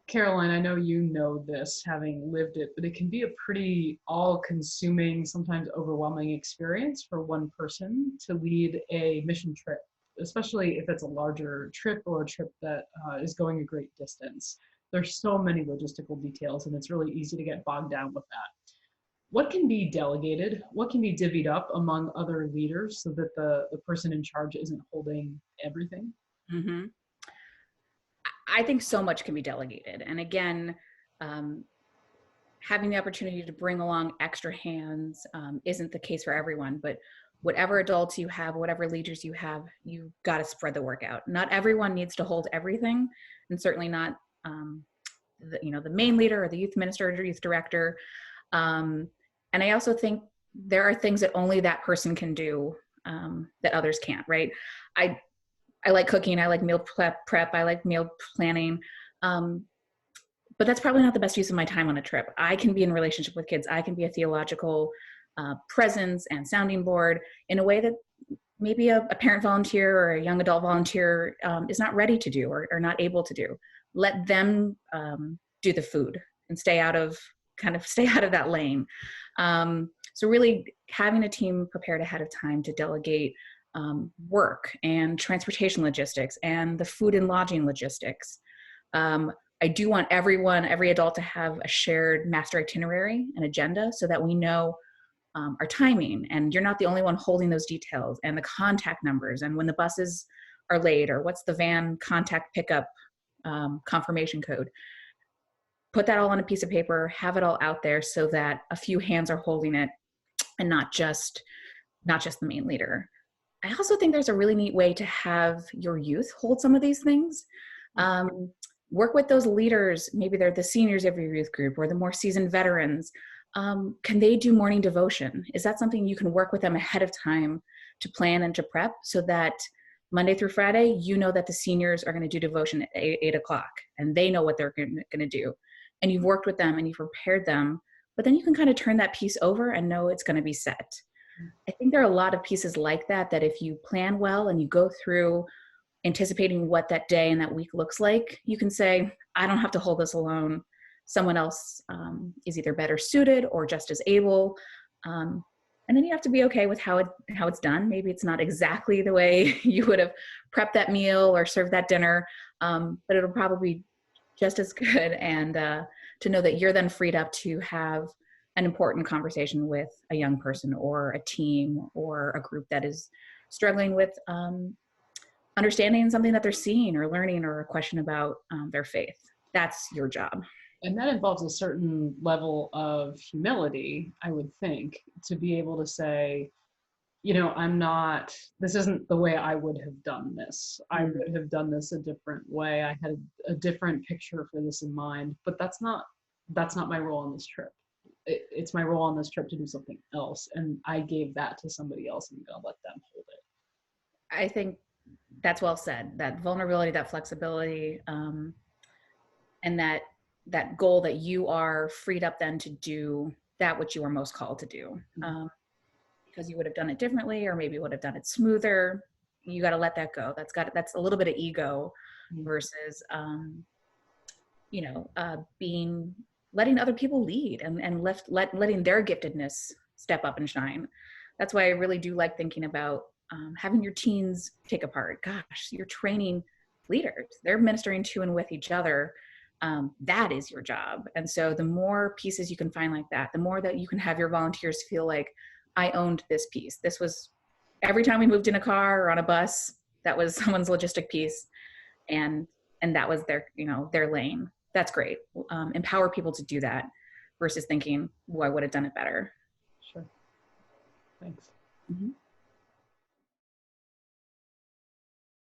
Caroline, I know you know this, having lived it, but it can be a pretty all-consuming, sometimes overwhelming experience for one person to lead a mission trip, especially if it's a larger trip or a trip that is going a great distance. There's so many logistical details, and it's really easy to get bogged down with that. What can be delegated? What can be divvied up among other leaders so that the person in charge isn't holding everything? Mm-hmm. I think so much can be delegated. And again, having the opportunity to bring along extra hands isn't the case for everyone, but whatever adults you have, whatever leaders you have, you've got to spread the work out. Not everyone needs to hold everything, and certainly not the main leader or the youth minister or youth director. And I also think there are things that only that person can do that others can't, right? I like cooking, I like meal prep, I like meal planning. But that's probably not the best use of my time on a trip. I can be in relationship with kids. I can be a theological presence and sounding board in a way that maybe a parent volunteer or a young adult volunteer is not ready to do or not able to do. Let them do the food and stay out of that lane. So really having a team prepared ahead of time to delegate work and transportation logistics and the food and lodging logistics. I do want every adult to have a shared master itinerary and agenda so that we know our timing, and you're not the only one holding those details, and the contact numbers, and when the buses are late, or what's the van contact pickup confirmation code. Put that all on a piece of paper, have it all out there so that a few hands are holding it and not just the main leader. I also think there's a really neat way to have your youth hold some of these things. Work with those leaders. Maybe they're the seniors of your youth group or the more seasoned veterans. Can they do morning devotion? Is that something you can work with them ahead of time to plan and to prep so that Monday through Friday, you know that the seniors are going to do devotion at 8 o'clock and they know what they're going to do. And you've worked with them and you've prepared them, but then you can kind of turn that piece over and know it's going to be set. I think there are a lot of pieces like that if you plan well and you go through anticipating what that day and that week looks like, you can say, I don't have to hold this alone. Someone else is either better suited or just as able. And then you have to be okay with how it's done. Maybe it's not exactly the way you would have prepped that meal or served that dinner, but it'll probably be just as good. And to know that you're then freed up to have an important conversation with a young person or a team or a group that is struggling with understanding something that they're seeing or learning or a question about their faith. That's your job. And that involves a certain level of humility, I would think, to be able to say, this isn't the way I would have done this. I would have done this a different way. I had a different picture for this in mind, but that's not my role on this trip. It's my role on this trip to do something else. And I gave that to somebody else and I'm going to let them hold it. I think that's well said. That vulnerability, that flexibility, and that goal that you are freed up then to do that which you are most called to do. Because you would have done it differently or maybe would have done it smoother. You got to let that go. That's a little bit of ego versus, letting other people lead and letting their giftedness step up and shine. That's why I really do like thinking about having your teens take a part. Gosh, you're training leaders. They're ministering to and with each other. That is your job. And so the more pieces you can find like that, the more that you can have your volunteers feel like, I owned this piece. This was every time we moved in a car or on a bus, that was someone's logistic piece. And that was their lane. That's great. Empower people to do that versus thinking, I would have done it better. Sure. Thanks. Mm-hmm.